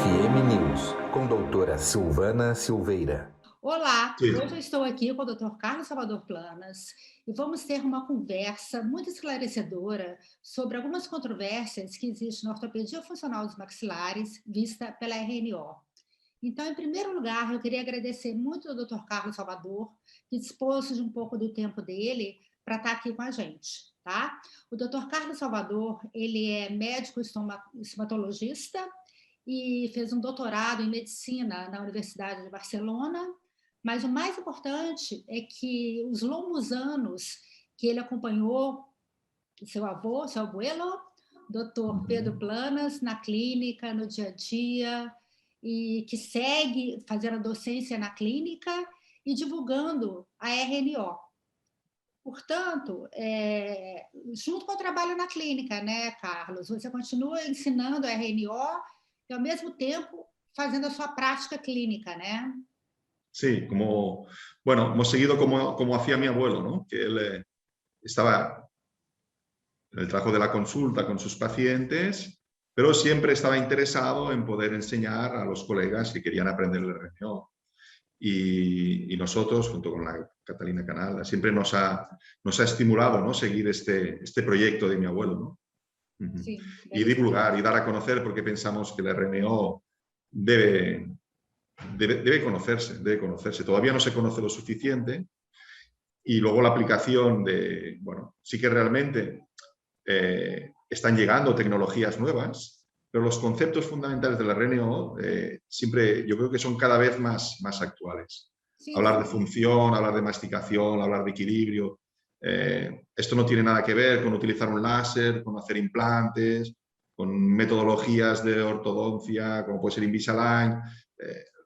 FM News, com doutora Silvana Silveira. Olá, Sim. hoje eu estou aqui com o Dr. Carlos Salvador Planas e vamos ter uma conversa muito esclarecedora sobre algumas controvérsias que existem na ortopedia funcional dos maxilares, vista pela RNO. Então, em primeiro lugar, eu queria agradecer muito ao Dr. Carlos Salvador, que dispôs de um pouco do tempo dele para estar aqui com a gente, tá? O Dr. Carlos Salvador, ele é médico estomatologista e fez um doutorado em medicina na Universidade de Barcelona, mas o mais importante é que os longos anos que ele acompanhou seu avô, seu abuelo, Dr. Pedro Planas, na clínica, no dia a dia, e que segue fazendo a docência na clínica e divulgando a RNO. Portanto, junto com o trabalho na clínica, né, Carlos? Você continua ensinando a RNO e, ao mesmo tempo, fazendo a sua prática clínica, né? Sí, bueno, hemos seguido como hacía mi abuelo, ¿no? Que él estaba en el trabajo de la consulta con sus pacientes, pero siempre estaba interesado en poder enseñar a los colegas que querían aprender el RNO. Y nosotros, junto con la Catalina Canal, siempre nos ha estimulado, ¿no? Seguir este proyecto de mi abuelo, ¿no? Sí, Y divulgar y dar a conocer, porque pensamos que el RNO debe conocerse. Todavía no se conoce lo suficiente. Y luego la aplicación bueno, sí que realmente están llegando tecnologías nuevas, pero los conceptos fundamentales del RNO siempre yo creo que son cada vez más actuales. Sí, hablar de función, hablar de masticación, hablar de equilibrio. Esto no tiene nada que ver con utilizar un láser, con hacer implantes, con metodologías de ortodoncia, como puede ser Invisalign,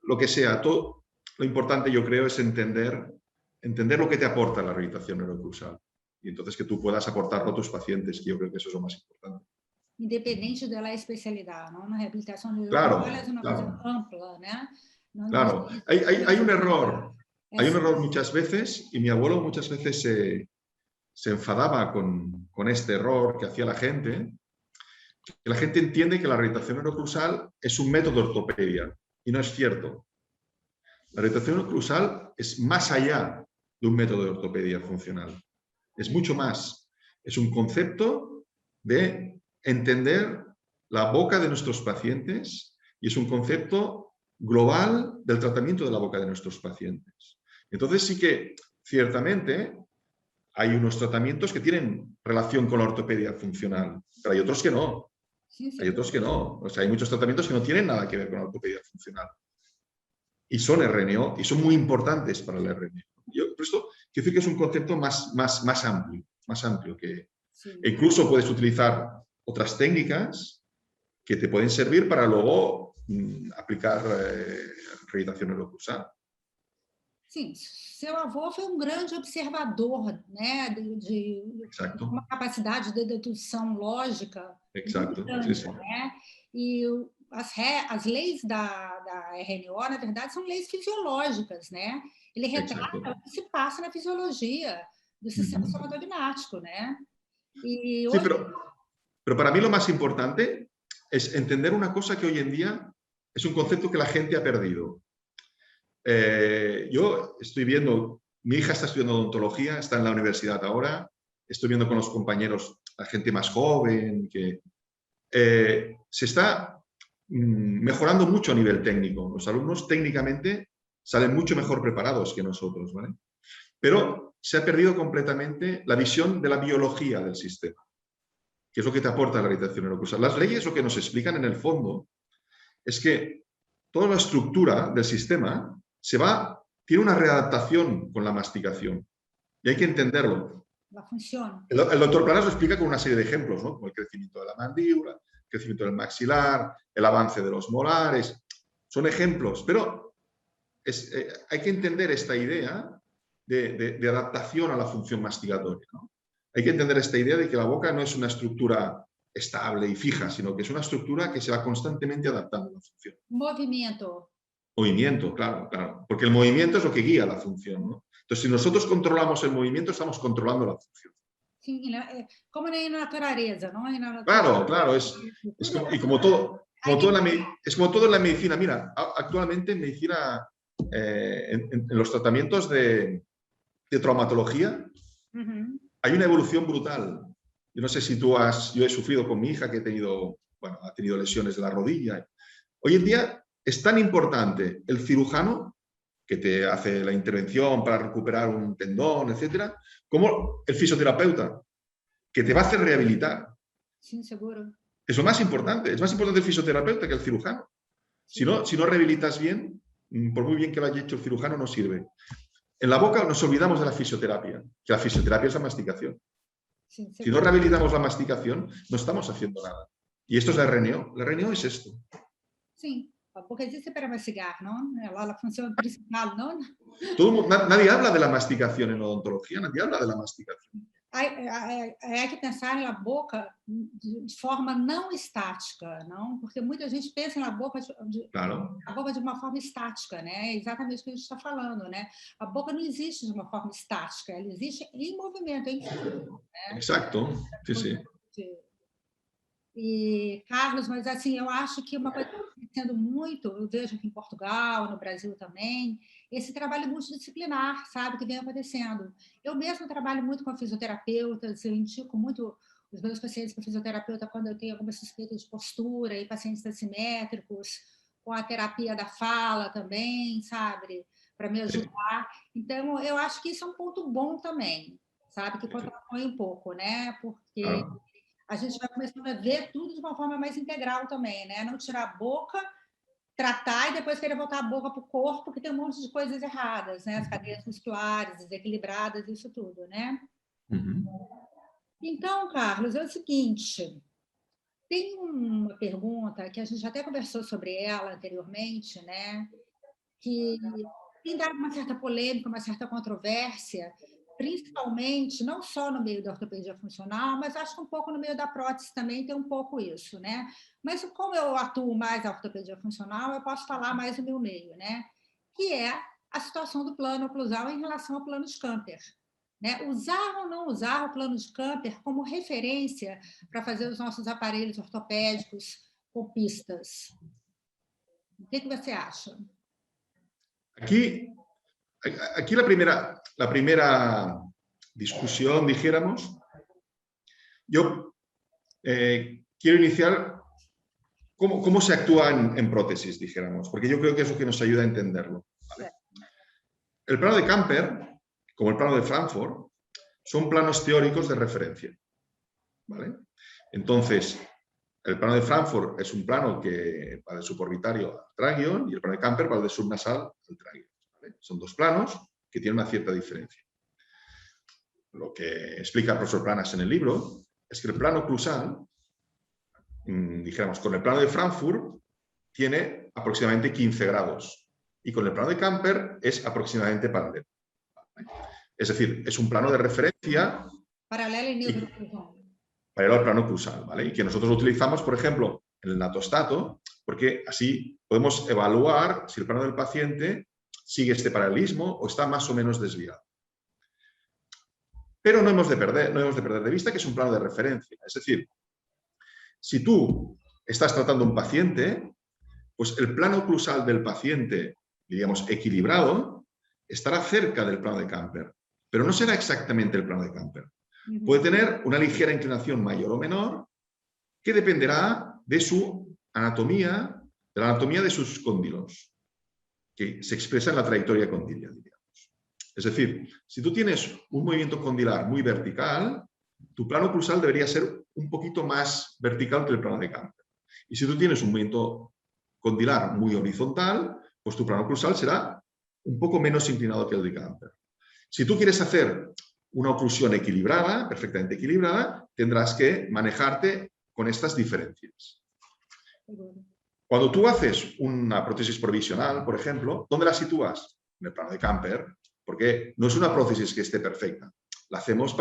lo que sea. Todo, lo importante, yo creo, es entender lo que te aporta la rehabilitación neurocruzal. Y entonces que tú puedas aportarlo a tus pacientes, que yo creo que eso es lo más importante. Independente da especialidade, não? Na reabilitação Claro, neuronal é uma coisa ampla, né? Claro, hay un error. Hay un error muchas veces, y mi abuelo muchas veces se enfadaba con este error que hacía la gente. Que la gente entiende que la rehabilitación neurocruzal es un método de ortopedia, y no es cierto. La rehabilitación neurocruzal es más allá de un método de ortopedia funcional. Es mucho más. Es un concepto de entender la boca de nuestros pacientes y es un concepto global del tratamiento de la boca de nuestros pacientes. Entonces sí que, ciertamente, hay unos tratamientos que tienen relación con la ortopedia funcional, pero hay otros que no. Hay otros que no. O sea, hay muchos tratamientos que no tienen nada que ver con la ortopedia funcional. Y son RNO, y son muy importantes para el RNO. Yo, por esto, quiero decir que es un concepto más amplio que incluso puedes utilizar otras técnicas que te pueden servir para luego aplicar rehabilitação neurocruzal. Sim, seu avô foi um grande observador, né, de uma capacidade de dedução lógica muito grande, sim. né? E as leis da RNO, na verdade, são leis fisiológicas, né? Ele retrata o que se passa na fisiologia do sistema somatognático, né? Y sí, pero para mí lo más importante es entender una cosa que hoy en día es un concepto que la gente ha perdido. Yo estoy viendo, mi hija está estudiando odontología, está en la universidad ahora, estoy viendo con los compañeros a gente más joven, que se está mejorando mucho a nivel técnico. Los alumnos técnicamente salen mucho mejor preparados que nosotros, ¿vale? Pero se ha perdido completamente la visión de la biología del sistema, que es lo que te aporta la rehabilitación neurocruzal. Las leyes lo que nos explican en el fondo es que toda la estructura del sistema tiene una readaptación con la masticación y hay que entenderlo. La función. El doctor Planas lo explica con una serie de ejemplos, ¿no? Como el crecimiento de la mandíbula, el crecimiento del maxilar, el avance de los molares. Son ejemplos, pero hay que entender esta idea de adaptación a la función masticatoria, ¿no? Hay que entender esta idea de que la boca no es una estructura estable y fija, sino que es una estructura que se va constantemente adaptando a la función. Movimiento. Movimiento, claro. Porque el movimiento es lo que guía la función, ¿no? Entonces, si nosotros controlamos el movimiento, estamos controlando la función. Sí, como en la naturaleza, ¿no? Claro, es como, y como todo, Es como todo en la medicina. Mira, actualmente en medicina, en los tratamientos de traumatología, hay una evolución brutal. Yo no sé si yo he sufrido con mi hija que ha tenido lesiones de la rodilla. Hoy en día es tan importante el cirujano que te hace la intervención para recuperar un tendón, etcétera, como el fisioterapeuta, que te va a hacer rehabilitar. Sí, seguro. Es lo más importante. Es más importante el fisioterapeuta que el cirujano. Si no rehabilitas bien, por muy bien que lo haya hecho el cirujano, no sirve. En la boca nos olvidamos de la fisioterapia, que la fisioterapia es la masticación. Sí, si no rehabilitamos la masticación, no estamos haciendo nada. Y esto es la RNO. La RNO es esto. Sí, a boca existe para mastigar, ¿no? La función principal, ¿no? Nadie habla de la masticación en odontología, nadie habla de la masticación. Hay que pensar na boca de forma não estática, não? Porque muita gente pensa na boca de uma forma estática, né? É exatamente o que a gente está falando, né? A boca não existe de uma forma estática, ela existe em movimento, em fluxo, né? Exato, sim, sim. E, Carlos, mas assim, eu acho que uma coisa que está acontecendo muito, eu vejo aqui em Portugal, no Brasil também, esse trabalho multidisciplinar, sabe, que vem acontecendo. Eu mesmo trabalho muito com fisioterapeutas, eu indico muito os meus pacientes para fisioterapeuta quando eu tenho alguma suspeita de postura, e pacientes assimétricos, com a terapia da fala também, sabe, para me ajudar. Então, eu acho que isso é um ponto bom também, sabe, que contrapõe um pouco, né, porque a gente vai começando a ver tudo de uma forma mais integral também, né? Não tirar a boca, tratar e depois querer voltar a boca para o corpo, porque tem um monte de coisas erradas, né? As cadeias musculares, desequilibradas, isso tudo, né? Então, Carlos, é o seguinte, tem uma pergunta que a gente até conversou sobre ela anteriormente, né? Que tem dado uma certa polêmica, uma certa controvérsia, principalmente, não só no meio da ortopedia funcional, mas acho que um pouco no meio da prótese também tem um pouco isso, né? Mas como eu atuo mais na ortopedia funcional, eu posso falar mais do meu meio, né? Que é a situação do plano oclusal em relação ao plano de Camper, né? Usar ou não usar o plano de Camper como referência para fazer os nossos aparelhos ortopédicos com pistas. O que você acha? Aquí la primera discusión, dijéramos, yo quiero iniciar cómo se actúa en prótesis, dijéramos, porque yo creo que es lo que nos ayuda a entenderlo. ¿Vale? El plano de Camper, como el plano de Frankfurt, son planos teóricos de referencia. ¿Vale? Entonces, el plano de Frankfurt es un plano que va del suborbitario al tragion y el plano de Camper va del subnasal al tragion. ¿Vale? Son dos planos que tienen una cierta diferencia. Lo que explica el profesor Planas en el libro es que el plano oclusal, dijéramos, con el plano de Frankfurt tiene aproximadamente 15 grados y con el plano de Camper es aproximadamente paralelo. ¿Vale? Es decir, es un plano de referencia paralelo al plano oclusal, ¿vale? Y que nosotros lo utilizamos, por ejemplo, en el natostato, porque así podemos evaluar si el plano del paciente sigue este paralelismo o está más o menos desviado. Pero no hemos de perder de vista que es un plano de referencia. Es decir, si tú estás tratando a un paciente, pues el plano oclusal del paciente, diríamos, equilibrado, estará cerca del plano de Camper, pero no será exactamente el plano de Camper. Puede tener una ligera inclinación mayor o menor que dependerá de su anatomía, de la anatomía de sus cóndilos, que se expresa en la trayectoria condilia, diríamos. Es decir, si tú tienes un movimiento condilar muy vertical, tu plano oclusal debería ser un poquito más vertical que el plano de Camper. Y si tú tienes un movimiento condilar muy horizontal, pues tu plano oclusal será un poco menos inclinado que el de Camper. Si tú quieres hacer una oclusión equilibrada, perfectamente equilibrada, tendrás que manejarte con estas diferencias. Cuando tú haces una prótesis provisional, por ejemplo, ¿dónde la sitúas? En el plano de Camper, porque no es una prótesis que esté perfecta. La hacemos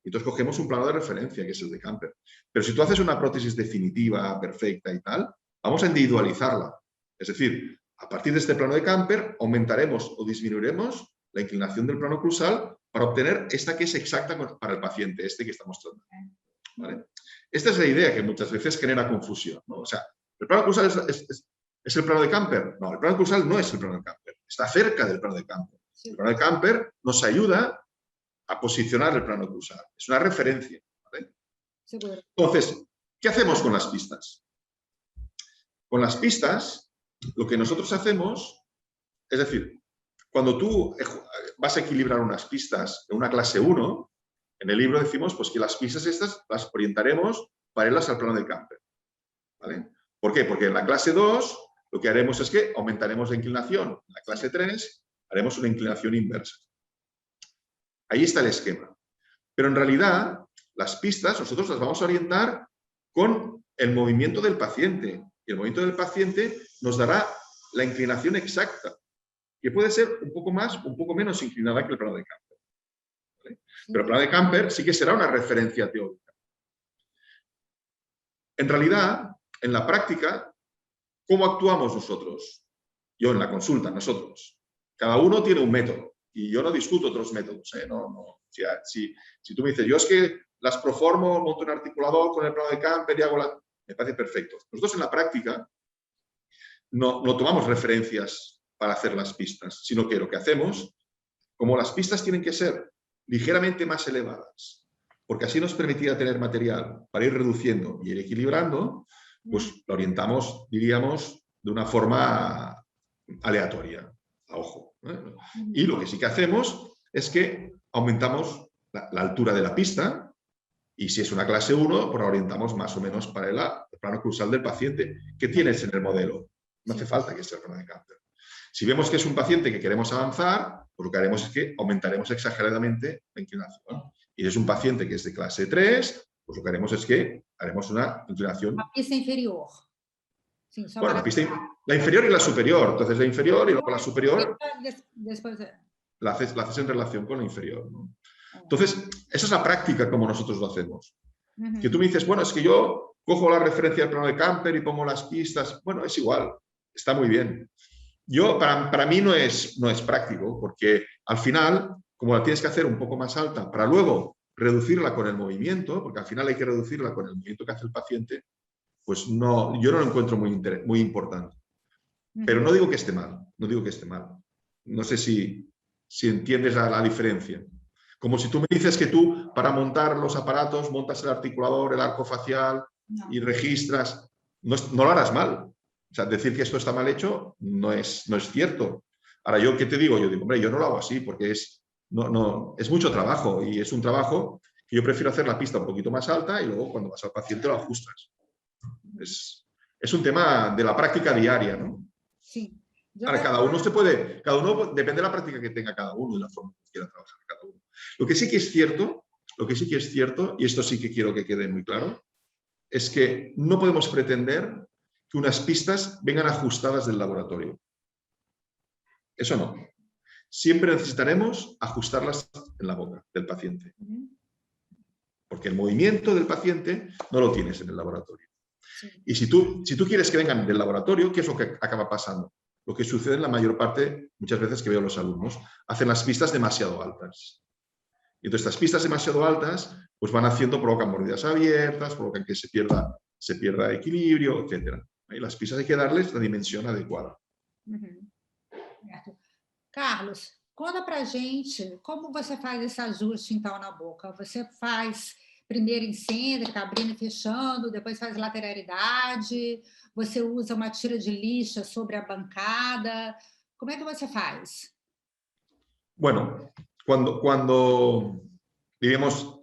entonces cogemos un plano de referencia, que es el de Camper. Pero si tú haces una prótesis definitiva, perfecta y tal, vamos a individualizarla. Es decir, a partir de este plano de Camper, aumentaremos o disminuiremos la inclinación del plano oclusal para obtener esta que es exacta para el paciente, este que estamos tratando. ¿Vale? Esta es la idea que muchas veces genera confusión, ¿no? O sea, ¿El plano cruzal es el plano de Camper? No, el plano cruzal no es el plano de Camper. Está cerca del plano de Camper. El plano de Camper nos ayuda a posicionar el plano cruzal. Es una referencia. ¿Vale? Entonces, ¿qué hacemos con las pistas? Con las pistas, lo que nosotros hacemos, es decir, cuando tú vas a equilibrar unas pistas en una clase 1, en el libro decimos pues, que las pistas estas las orientaremos para irlas al plano de Camper. ¿Vale? ¿Por qué? Porque en la clase 2 lo que haremos es que aumentaremos la inclinación. En la clase 3 haremos una inclinación inversa. Ahí está el esquema. Pero en realidad, las pistas nosotros las vamos a orientar con el movimiento del paciente. Y el movimiento del paciente nos dará la inclinación exacta, que puede ser un poco más, un poco menos inclinada que el plano de Camper. ¿Vale? Pero el plano de Camper sí que será una referencia teórica. En realidad, en la práctica, ¿cómo actuamos nosotros? Yo en la consulta, nosotros. Cada uno tiene un método y yo no discuto otros métodos. Si tú me dices, yo es que las proformo, monto un articulador con el plano de Camper y hago la... Me parece perfecto. Nosotros en la práctica no tomamos referencias para hacer las pistas, sino que lo que hacemos, como las pistas tienen que ser ligeramente más elevadas, porque así nos permitirá tener material para ir reduciendo y ir equilibrando, pues lo orientamos, diríamos, de una forma aleatoria, a ojo. Y lo que sí que hacemos es que aumentamos la altura de la pista y si es una clase 1, pues la orientamos más o menos para el plano cruzal del paciente. ¿Qué tienes en el modelo? No hace falta que sea el plano de Camper. Si vemos que es un paciente que queremos avanzar, pues lo que haremos es que aumentaremos exageradamente la inclinación. Y si es un paciente que es de clase 3, pues lo que haremos es que haremos una inclinación... La pista inferior. Sí, bueno, la inferior y la superior. Entonces la inferior y luego la superior después la haces en relación con la inferior, ¿no? Entonces, esa es la práctica como nosotros lo hacemos. Que tú me dices, bueno, es que yo cojo la referencia del plano de Camper y pongo las pistas. Bueno, es igual, está muy bien. Para mí no es práctico, porque al final, como la tienes que hacer un poco más alta para luego reducirla con el movimiento, porque al final hay que reducirla con el movimiento que hace el paciente, pues no, yo no lo encuentro muy importante. Pero no digo que esté mal, no digo que esté mal. No sé si entiendes la diferencia. Como si tú me dices que tú, para montar los aparatos, montas el articulador, el arco facial y registras, no lo harás mal. O sea, decir que esto está mal hecho no es cierto. Ahora, ¿yo qué te digo? Yo digo, hombre, yo no lo hago así porque es mucho trabajo y es un trabajo que yo prefiero hacer la pista un poquito más alta y luego cuando vas al paciente lo ajustas. Es un tema de la práctica diaria, ¿no? Sí. Ahora, cada uno depende de la práctica que tenga cada uno y la forma que quiera trabajar cada uno. Lo que sí que es cierto, y esto sí que quiero que quede muy claro, es que no podemos pretender que unas pistas vengan ajustadas del laboratorio. Eso no. Siempre necesitaremos ajustarlas en la boca del paciente. Porque el movimiento del paciente no lo tienes en el laboratorio. Sí. Y si tú quieres que vengan del laboratorio, ¿qué es lo que acaba pasando? Lo que sucede en la mayor parte, muchas veces que veo a los alumnos, hacen las pistas demasiado altas. Y entonces estas pistas demasiado altas pues provocan mordidas abiertas, provocan que se pierda equilibrio, etc. E las pistas hay que darles la dimensión adecuada. Carlos, conta pra gente como você faz esse ajuste então na boca. Você faz primeiro incêntrica, abrindo e fechando, depois faz lateralidade, você usa uma tira de lixa sobre a bancada. Como é que você faz? Bueno, cuando diríamos,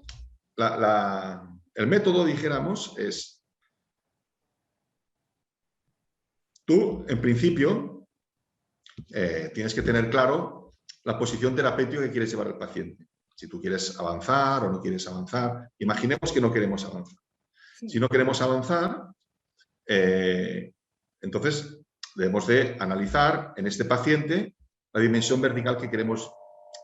el método, dijéramos, es tú, en principio, tienes que tener claro la posición terapéutica que quieres llevar al paciente. Si tú quieres avanzar o no quieres avanzar. Imaginemos que no queremos avanzar. Sí. Si no queremos avanzar, entonces debemos de analizar en este paciente la dimensión vertical que queremos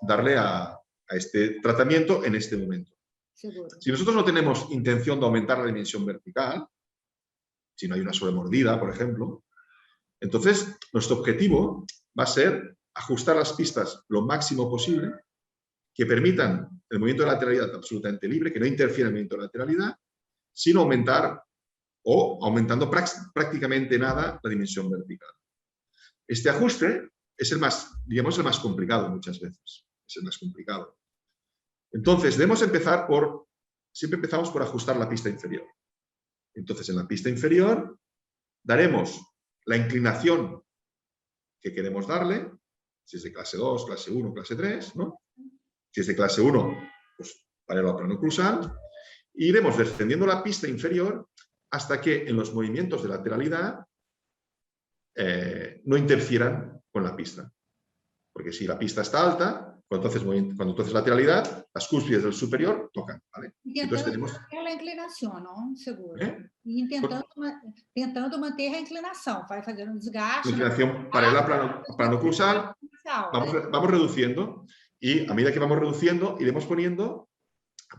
darle a este tratamiento en este momento. Seguro. Si nosotros no tenemos intención de aumentar la dimensión vertical, si no hay una sobremordida, por ejemplo, entonces nuestro objetivo va a ser ajustar las pistas lo máximo posible, que permitan el movimiento de lateralidad absolutamente libre, que no interfiera en el movimiento de lateralidad, sin aumentar o aumentando prácticamente nada la dimensión vertical. Este ajuste es el más, digamos, el más complicado muchas veces. Es el más complicado. Entonces, debemos empezar por, siempre empezamos por ajustar la pista inferior. Entonces, en la pista inferior daremos la inclinación que queremos darle, si es de clase 2, clase 1, clase 3, ¿no? Si es de clase 1, pues paralelo al plano cruzal, y iremos descendiendo la pista inferior hasta que en los movimientos de lateralidad no interfieran con la pista. Porque si la pista está alta, cuando entonces lateralidad, las cúspides del superior tocan, ¿vale? Entonces tenemos la inclinação, não? Seguro. E tentando manter a inclinação, vai fazendo um desgaste. Inclinación paralela al plano cruzal, vamos reduciendo, y a medida que vamos reduciendo, iremos poniendo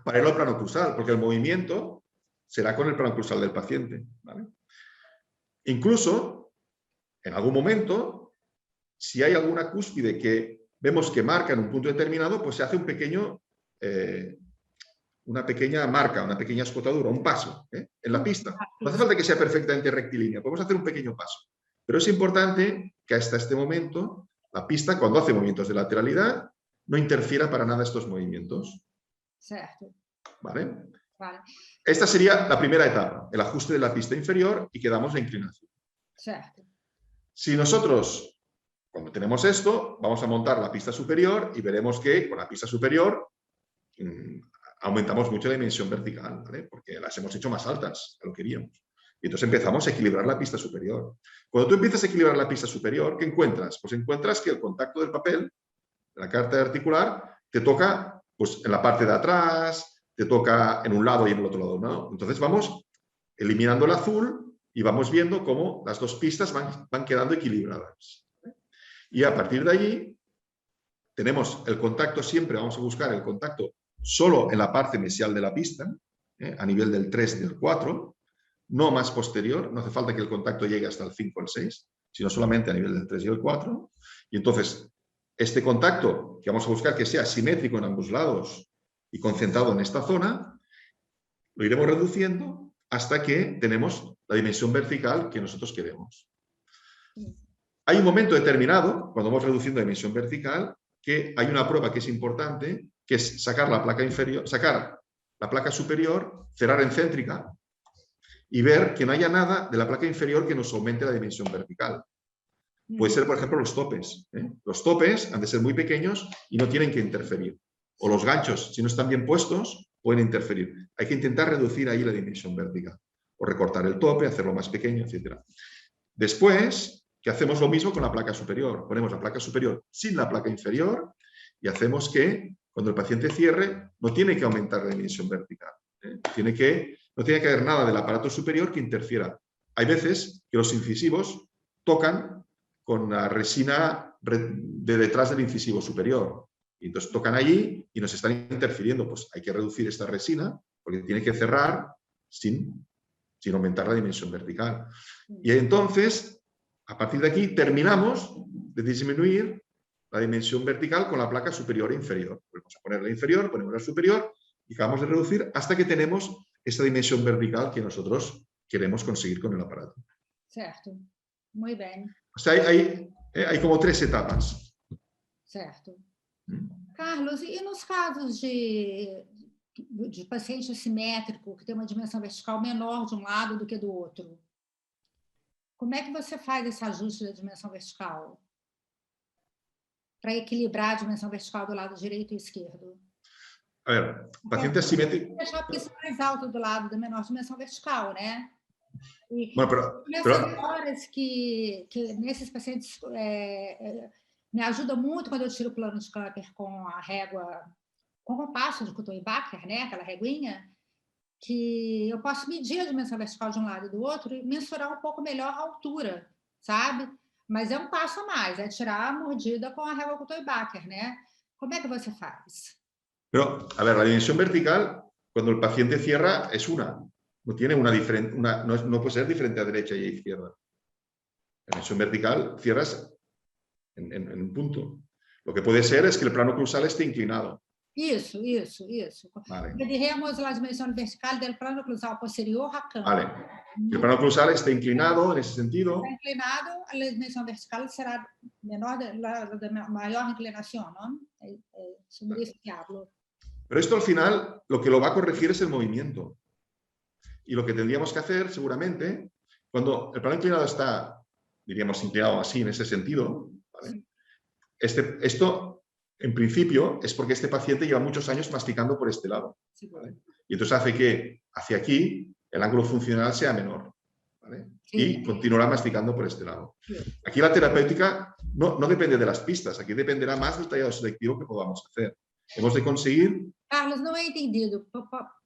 paralelo al plano cruzal, porque el movimiento será con el plano cruzal del paciente, ¿vale? Incluso, en algún momento, si hay alguna cúspide que vemos que marca en un punto determinado, pues se hace una pequeña marca, una pequeña escotadura, un paso en la pista. No hace falta que sea perfectamente rectilínea, podemos hacer un pequeño paso. Pero es importante que hasta este momento la pista, cuando hace movimientos de lateralidad, no interfiera para nada estos movimientos. Certo. ¿Vale? Vale. Esta sería la primera etapa, el ajuste de la pista inferior y quedamos la inclinación. Certo. Si nosotros, cuando tenemos esto, vamos a montar la pista superior y veremos que con la pista superior aumentamos mucho la dimensión vertical, ¿vale? Porque las hemos hecho más altas a lo que queríamos. Y entonces empezamos a equilibrar la pista superior. Cuando tú empiezas a equilibrar la pista superior, ¿qué encuentras? Pues encuentras que el contacto del papel, de la carta articular, te toca pues, en la parte de atrás, te toca en un lado y en el otro lado, ¿no? Entonces vamos eliminando el azul y vamos viendo cómo las dos pistas van quedando equilibradas. Y a partir de allí tenemos el contacto siempre, vamos a buscar el contacto solo en la parte mesial de la pista, a nivel del 3 y del 4, no más posterior, no hace falta que el contacto llegue hasta el 5 o el 6, sino solamente a nivel del 3 y el 4. Y entonces, este contacto, que vamos a buscar que sea simétrico en ambos lados y concentrado en esta zona, lo iremos reduciendo hasta que tenemos la dimensión vertical que nosotros queremos. Hay un momento determinado, cuando vamos reduciendo la dimensión vertical, que hay una prueba que es importante, que es sacar la placa inferior, sacar la placa superior, cerrar en céntrica y ver que no haya nada de la placa inferior que nos aumente la dimensión vertical. Puede ser, por ejemplo, los topes. Los topes han de ser muy pequeños y no tienen que interferir. O los ganchos, si no están bien puestos, pueden interferir. Hay que intentar reducir ahí la dimensión vertical. O recortar el tope, hacerlo más pequeño, etc. Después, que hacemos lo mismo con la placa superior. Ponemos la placa superior sin la placa inferior y hacemos que, cuando el paciente cierre, no tiene que aumentar la dimensión vertical. No tiene que haber nada del aparato superior que interfiera. Hay veces que los incisivos tocan con la resina de detrás del incisivo superior. Y entonces tocan allí y nos están interfiriendo. Pues hay que reducir esta resina porque tiene que cerrar sin aumentar la dimensión vertical. Y entonces, a partir de aquí, terminamos de disminuir la dimensión vertical con la placa superior e inferior. Volvemos a poner la inferior, ponemos la superior y acabamos de reducir hasta que tenemos esta dimensión vertical que nosotros queremos conseguir con el aparato. Certo. Muy bien. O sea, hay como 3 etapas. Certo. Carlos, e nos casos de paciente assimétrico, que tem uma dimensão vertical menor de um lado do que do outro? Como é que você faz esse ajuste da dimensão vertical? Para equilibrar a dimensão vertical do lado direito e esquerdo? A ver, paciente assimétrico... Deixar a pista mais alta do lado da menor dimensão vertical, né? E bueno, nessas horas que nesses pacientes me ajuda muito quando eu tiro o plano de Klepper com a régua, com o compasso de Kutoy-Baker, né? Aquela reguinha, que eu posso medir a dimensão vertical de um lado e do outro e mensurar um pouco melhor a altura, sabe? Mas é um passo a mais, é tirar a mordida com a régua Kutoy-Baker, né? Como é que você faz? Pero, a ver, la dimensión vertical, cuando el paciente cierra, es una. No tiene no puede ser diferente a derecha y a izquierda. La dimensión vertical cierras en un punto. Lo que puede ser es que el plano cruzal esté inclinado. Isso. Vale. Mediremos a dimensão vertical do plano oclusal posterior à câmara. Vale. Que el plano oclusal esté inclinado en ese sentido. Está inclinado, a dimensão vertical será menor da maior inclinação, ¿no? Sobre isso que hablo. Pero esto al final lo que lo va a corregir es el movimiento. Y lo que tendríamos que hacer seguramente, cuando el plano inclinado está, diríamos, inclinado así en ese sentido, ¿vale? Esto en principio es porque este paciente lleva muchos años masticando por este lado, ¿vale? Y entonces hace que hacia aquí el ángulo funcional sea menor, ¿vale? Y continuará masticando por este lado. Aquí la terapéutica no depende de las pistas, aquí dependerá más del tallado selectivo que podamos hacer. Hemos de conseguir... Carlos, não é entendido.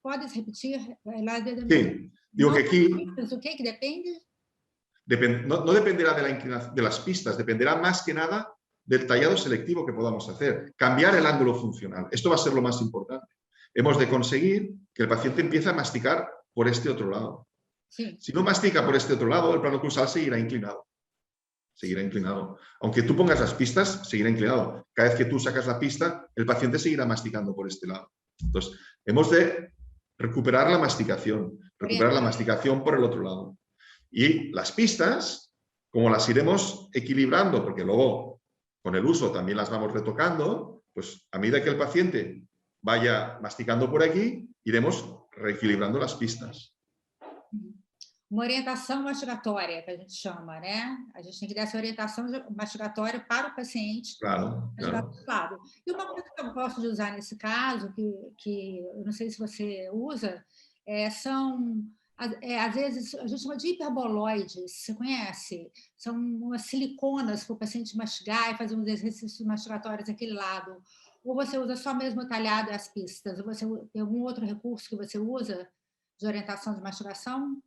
Podes repetir? Sí, digo que aquí... ¿O qué? ¿Que depende? No dependerá de la inclinación de las pistas, dependerá más que nada del tallado selectivo que podamos hacer. Cambiar el ángulo funcional. Esto va a ser lo más importante. Hemos de conseguir que el paciente empiece a masticar por este otro lado. Sí. Si no mastica por este otro lado, el plano oclusal seguirá inclinado. Seguirá inclinado. Aunque tú pongas las pistas, seguirá inclinado. Cada vez que tú sacas la pista, el paciente seguirá masticando por este lado. Entonces, hemos de recuperar la masticación por el otro lado. Y las pistas, como las iremos equilibrando, porque luego con el uso también las vamos retocando, pues a medida que el paciente vaya masticando por aquí, iremos reequilibrando las pistas. Uma orientação mastigatória, que a gente chama, né? A gente tem que dar essa orientação mastigatória para o paciente. Claro. E uma coisa que eu gosto de usar nesse caso, que eu não sei se você usa, às vezes, a gente chama de hiperboloides, você conhece? São umas siliconas para o paciente mastigar e fazer uns exercícios mastigatórios daquele lado. Ou você usa só mesmo o talhado e as pistas? Ou você tem algum outro recurso que você usa de orientação de mastigação?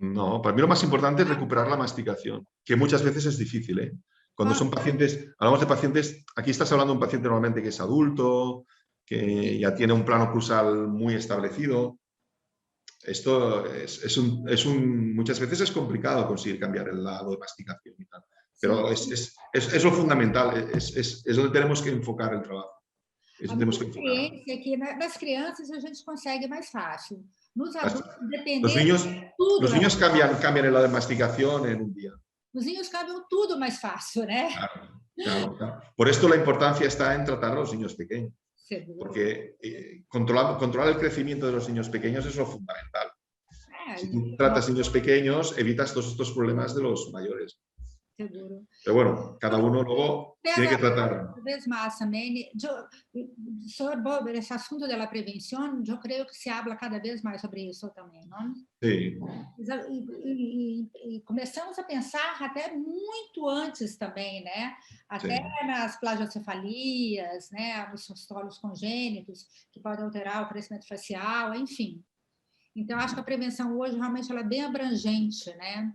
No, para mí lo más importante es recuperar la masticación, que muchas veces es difícil, ¿eh? Cuando son pacientes, hablamos de pacientes, aquí estás hablando de un paciente normalmente que es adulto, que ya tiene un plano oclusal muy establecido. Esto muchas veces es complicado conseguir cambiar el lado de masticación y tal, pero es lo fundamental, es donde tenemos que enfocar el trabajo. A minha experiência é que nas crianças a gente consegue mais fácil. Nos adultos, los niños cambian el lado de masticación en un día. Os niños cambiam tudo mais fácil, né? Claro. Por esto la importancia está en tratar a los niños pequeños. Seguro. Porque controlar el crecimiento de los niños pequeños es lo fundamental. Si tú tratas niños pequeños, evitas todos estos problemas de los mayores. Seguro. Pero bueno, cada uno luego tiene que tratar. Cada vez más también, sobre esse assunto da prevenção, eu creio que se habla cada vez mais sobre isso também, não? Sí. E começamos a pensar até muito antes também, né? Até nas plagiocefalias, né? Nos solos congênitos, que podem alterar o crescimento facial, enfim. Então, acho que a prevenção hoje realmente ela é bem abrangente, né?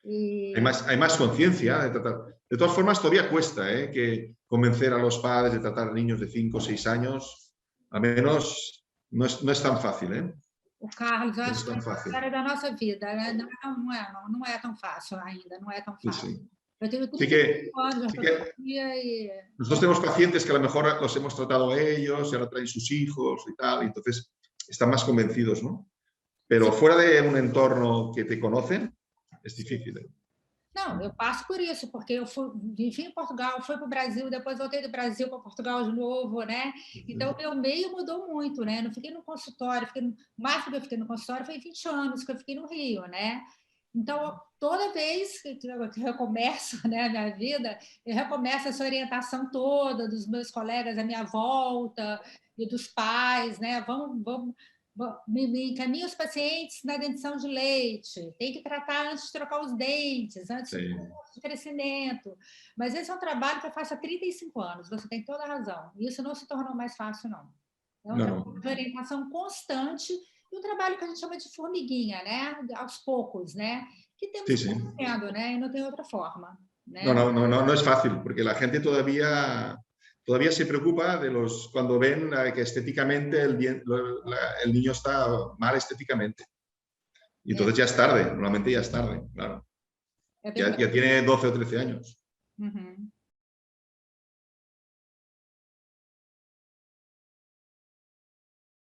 Hay más conciencia de tratar. De todas formas, todavía cuesta que convencer a los padres de tratar niños de 5 o 6 años, al menos no es tan fácil. O Carlos, eu acho que é a história da nossa vida, né? Não é tão fácil ainda, não é tão fácil. Sí. Eu tenho 35 anos de ortopedia y... Nosotros tenemos pacientes que a lo mejor los hemos tratado a ellos y ahora traen sus hijos y tal, y entonces están más convencidos, ¿no? Pero fuera de un entorno que te conocen, es difícil. Não, eu passo por isso, porque eu vivi em Portugal, fui para o Brasil, depois voltei do Brasil para Portugal de novo, né? Então, o meu meio mudou muito, né? Não fiquei no consultório, o máximo que eu fiquei no consultório foi 20 anos que eu fiquei no Rio, né? Então, toda vez que eu recomeço, né, a minha vida, eu recomeço essa orientação toda dos meus colegas à minha volta e dos pais, né? Me encaminha os pacientes na dentição de leite, tem que tratar antes de trocar os dentes, antes do crescimento. Mas esse é um trabalho que eu faço há 35 anos, você tem toda a razão. E isso não se tornou mais fácil, não. É um trabalho de orientação constante e um trabalho que a gente chama de formiguinha, né? Aos poucos, né? Que temos que ir fazendo, né? E não tem outra forma. Né? No es fácil, porque la gente todavía se preocupa de cuando ven que estéticamente el niño está mal estéticamente. Y entonces ya es tarde, normalmente ya es tarde, claro. Ya tiene 12 o 13 años. Uhum.